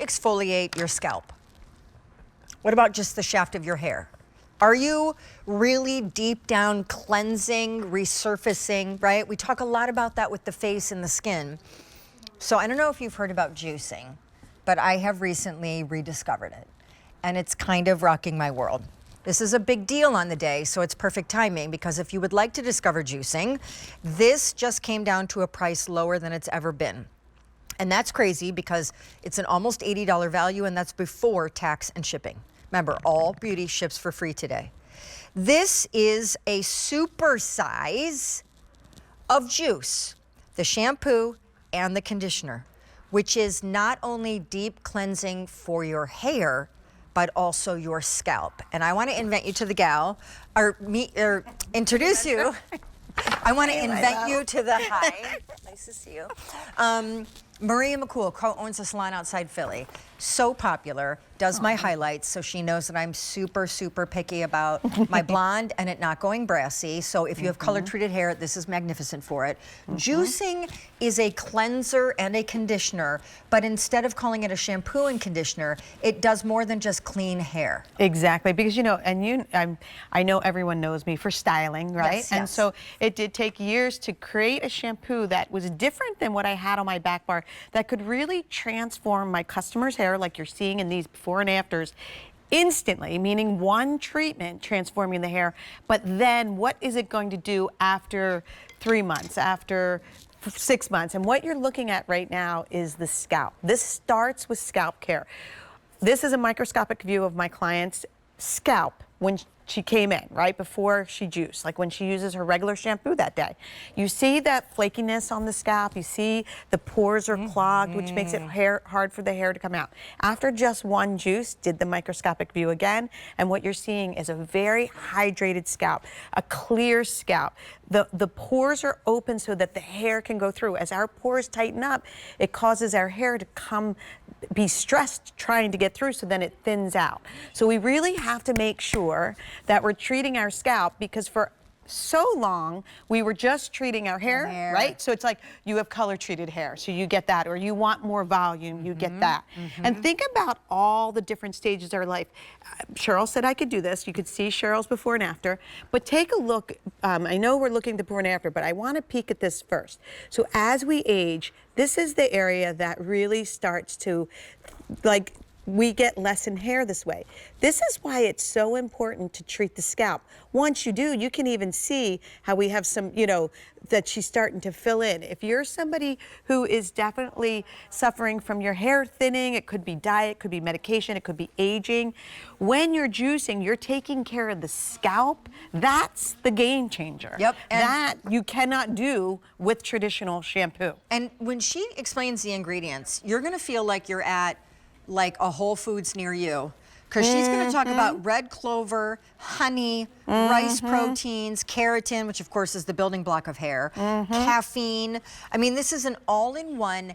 exfoliate your scalp? What about just the shaft of your hair? Are you really deep down cleansing, resurfacing, right? We talk a lot about that with the face and the skin. So I don't know if you've heard about juicing, but I have recently rediscovered it, and it's kind of rocking my world. This is a big deal on the day, so it's perfect timing, because if you would like to discover juicing, this just came down to a price lower than it's ever been. And that's crazy because it's an almost $80 value, and that's before tax and shipping. Remember, all beauty ships for free today. This is a super size of Jousse, the shampoo and the conditioner, which is not only deep cleansing for your hair, but also your scalp. And I want to invent you to the gal, or introduce you. I want to invent you to the hi. Nice to see you. Maria McCool owns a salon outside Philly. So popular, does my highlights, so she knows that I'm super, super picky about my blonde and it not going brassy. So if you have color treated hair, this is magnificent for it. Juicing is a cleanser and a conditioner, but instead of calling it a shampoo and conditioner, it does more than just clean hair. Exactly, because I know everyone knows me for styling, right? Yes, and yes. so it did take years to create a shampoo that was different than what I had on my back bar, that could really transform my customers' hair, like you're seeing in these before and afters, instantly, meaning one treatment transforming the hair. But then what is it going to do after 3 months, after 6 months? And what you're looking at right now is the scalp. This starts with scalp care. This is a microscopic view of my client's scalp when she came in, right before she juiced, like when she uses her regular shampoo that day. You see that flakiness on the scalp, you see the pores are clogged, which makes it hard for the hair to come out. After just one juice, did the microscopic view again, and what you're seeing is a very hydrated scalp, a clear scalp. The pores are open so that the hair can go through. As our pores tighten up, it causes our hair to be stressed trying to get through, so then it thins out. So we really have to make sure that we're treating our scalp, because for so long we were just treating our hair, right? So it's like you have color treated hair, so you get that, or you want more volume, you get that. And think about all the different stages of our life. Cheryl said I could do this. You could see Cheryl's before and after, but take a look. I know we're looking before and after, but I want to peek at this first. So as we age, this is the area that really starts to, like, we get less in hair this way. This is why it's so important to treat the scalp. Once you do, you can even see how we have some, that she's starting to fill in. If you're somebody who is definitely suffering from your hair thinning, it could be diet, it could be medication, it could be aging. When you're juicing, you're taking care of the scalp. That's the game changer. Yep. And that you cannot do with traditional shampoo. And when she explains the ingredients, you're gonna feel like you're at like a Whole Foods near you, because she's going to talk about red clover, honey, rice proteins, keratin, which of course is the building block of hair, caffeine. I mean, this is an all-in-one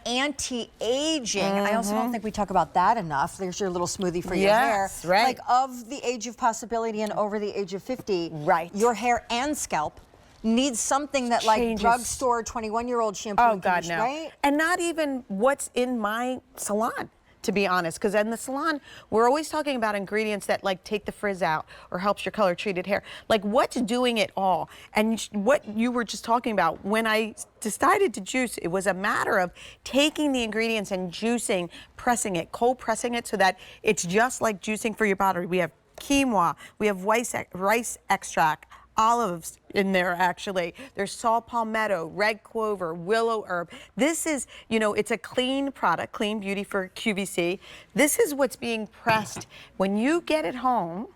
anti-aging. I also don't think we talk about that enough. There's your little smoothie for your hair. Right. Like, of the age of possibility and over the age of 50, your hair and scalp needs something that like drugstore 21-year-old shampoo and conditioner, right? And not even what's in my salon, to be honest, because in the salon, we're always talking about ingredients that like take the frizz out or helps your color treated hair. Like, what's doing it all? And what you were just talking about, when I decided to juice, it was a matter of taking the ingredients and juicing, pressing it, cold pressing it, so that it's just like juicing for your body. We have quinoa, we have rice extract, olives in there, actually. There's saw palmetto, red clover, willow herb. This is, it's a clean product, clean beauty for QVC. This is what's being pressed. When you get it home,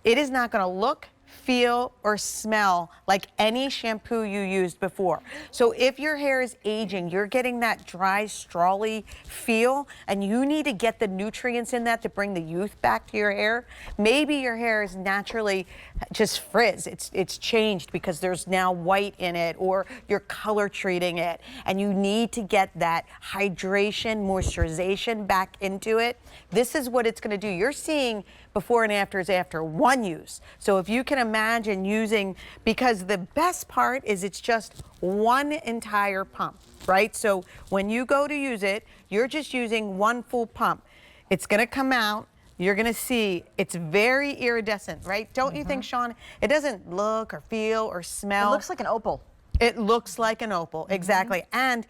it is not gonna look, feel, or smell like any shampoo you used before. So if your hair is aging, you're getting that dry, strawy feel, and you need to get the nutrients in that to bring the youth back to your hair. Maybe your hair is naturally just frizz. It's changed because there's now white in it, or you're color treating it, and you need to get that hydration, moisturization back into it. This is what it's gonna do. You're seeing before and afters after one use. So if you can can imagine using, because the best part is it's just one entire pump, right? So when you go to use it, you're just using one full pump. It's gonna come out. You're gonna see it's very iridescent, right? Don't you think, Sean? It doesn't look or feel or smell. It looks like an opal. It looks like an opal, exactly. And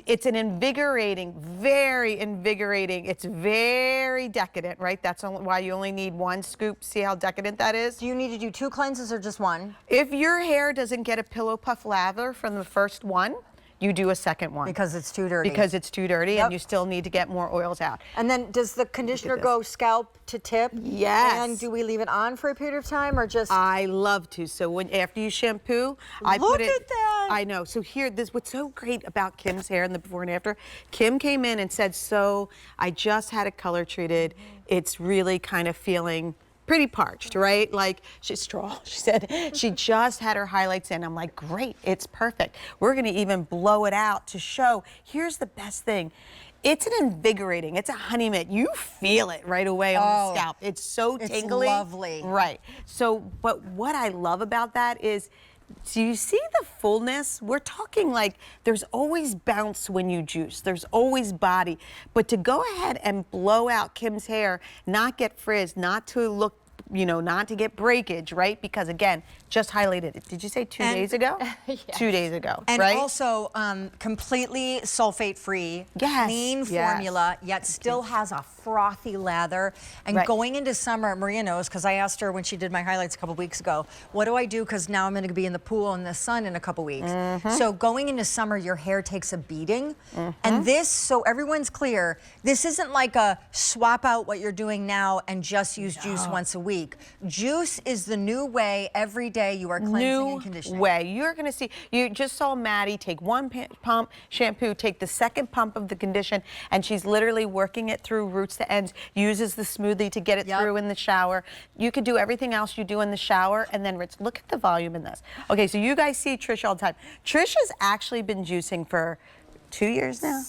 it's an invigorating, very invigorating. It's very decadent, right? That's why you only need one scoop. See how decadent that is? Do you need to do 2 cleanses or just 1? If your hair doesn't get a pillow puff lather from the first one, you do a second one. Because it's too dirty. Because it's too dirty, and you still need to get more oils out. And then does the conditioner go scalp to tip? Yes. And do we leave it on for a period of time or just? I love to. So when after you shampoo, I put it. Look at that. I know. So here, this what's so great about Kim's hair in the before and after. Kim came in and said, "So I just had it color treated. It's really kind of feeling pretty parched, right? Like she's straw." She said she just had her highlights in. I'm like, great, it's perfect. We're gonna even blow it out to show. Here's the best thing. It's an invigorating, it's a honey mitt. You feel it right away on the scalp. It's so tingly. It's lovely. Right. So, but what I love about that is, do you see the fullness? We're talking like there's always bounce when you juice. There's always body. But to go ahead and blow out Kim's hair, not get frizz, not to look, you know, not to get breakage, right? Because again, just highlighted it. Did you say 2 days ago? Yes. 2 days ago, And right? also completely sulfate-free, Yes, clean yes. formula, yet still has a frothy lather. And going into summer, Maria knows, because I asked her when she did my highlights a couple weeks ago, what do I do? Because now I'm going to be in the pool in the sun in a couple weeks. So going into summer, your hair takes a beating. And this, so everyone's clear, this isn't like a swap out what you're doing now and just use juice once a week. Juice is the new way every day you are cleansing and conditioning. New way. You're going to see, you just saw Maddie take one pump shampoo, take the second pump of the condition, and she's literally working it through roots to ends, uses the smoothie to get it through in the shower. You could do everything else you do in the shower and then rinse. Look at the volume in this. Okay, so you guys see Trish all the time. Trish has actually been juicing for 2 years now.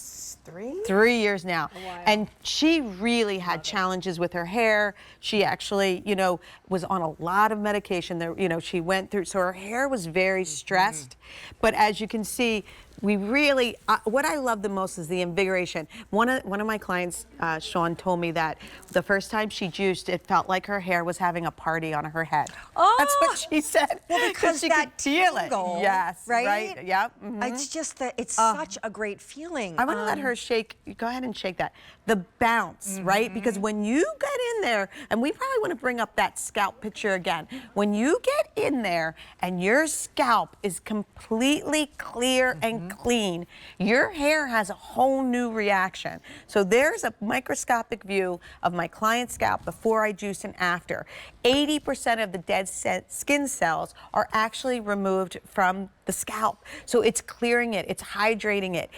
3 years now. And she really had challenges with her hair. She actually, you know, was on a lot of medication that, you know, she went through. So her hair was very stressed. But as you can see, we really, what I love the most is the invigoration. One of my clients, Sean, told me that the first time she juiced, it felt like her hair was having a party on her head. That's what she said. Well, because she that could feel tingle, it. Yes, right? Yep. It's just that it's such a great feeling. I want to let her shake. Go ahead and shake that. The bounce, right? Because when you get in there, and we probably want to bring up that scalp picture again. When you get in there and your scalp is completely clear and clean, your hair has a whole new reaction. So there's a microscopic view of my client's scalp before I juice and after. 80% of the dead skin cells are actually removed from the scalp. So it's clearing it, it's hydrating it,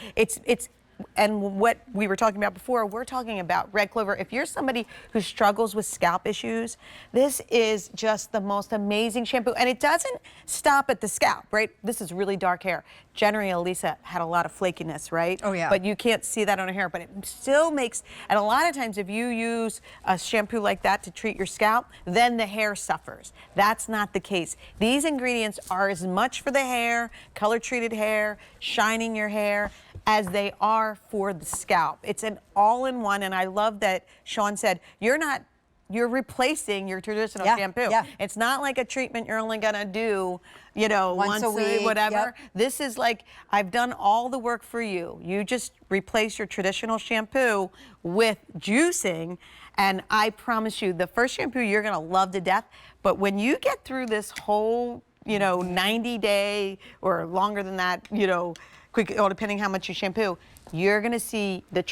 and what we were talking about before, we're talking about red clover. If you're somebody who struggles with scalp issues, this is just the most amazing shampoo. And it doesn't stop at the scalp, right? This is really dark hair. Generally, Elisa had a lot of flakiness, right? Oh, yeah. But you can't see that on her hair, but it still makes, and a lot of times if you use a shampoo like that to treat your scalp, then the hair suffers. That's not the case. These ingredients are as much for the hair, color-treated hair, shining your hair, as they are for the scalp. It's an all-in-one, and I love that Sean said, you're replacing your traditional shampoo. It's not like a treatment you're only gonna do, you know, once a week, whatever. This is like, I've done all the work for you. You just replace your traditional shampoo with juicing, and I promise you, the first shampoo you're gonna love to death, but when you get through this whole, you know, 90-day or longer than that, you know, quick, depending how much you shampoo, you're gonna see the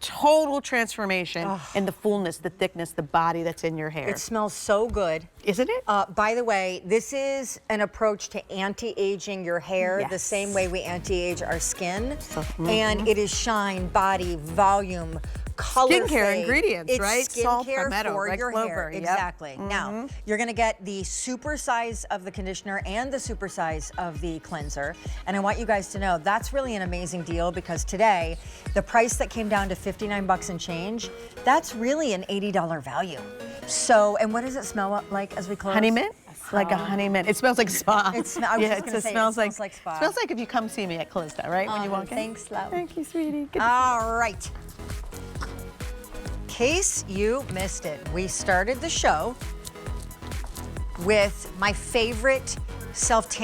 total transformation in the fullness, the thickness, the body that's in your hair. It smells so good. Isn't it? By the way, this is an approach to anti-aging your hair the same way we anti-age our skin. And it is shine, body, volume, color skincare fade. Ingredients, it's right? Salt, skincare palmetto, for red your clover. hair. Exactly. Now, you're gonna get the super size of the conditioner and the super size of the cleanser. And I want you guys to know that's really an amazing deal, because today, the price that came down to 59 bucks and change, that's really an $80 value. So, and what does it smell like as we close? Honey mint? like a honey mint. It smells like spa. I was just gonna say, it smells like spa. Smells like if you come see me at Calista, right? When you walk in. Thanks, love. Thank you, sweetie. Good. All right. In case you missed it, we started the show with my favorite self-tan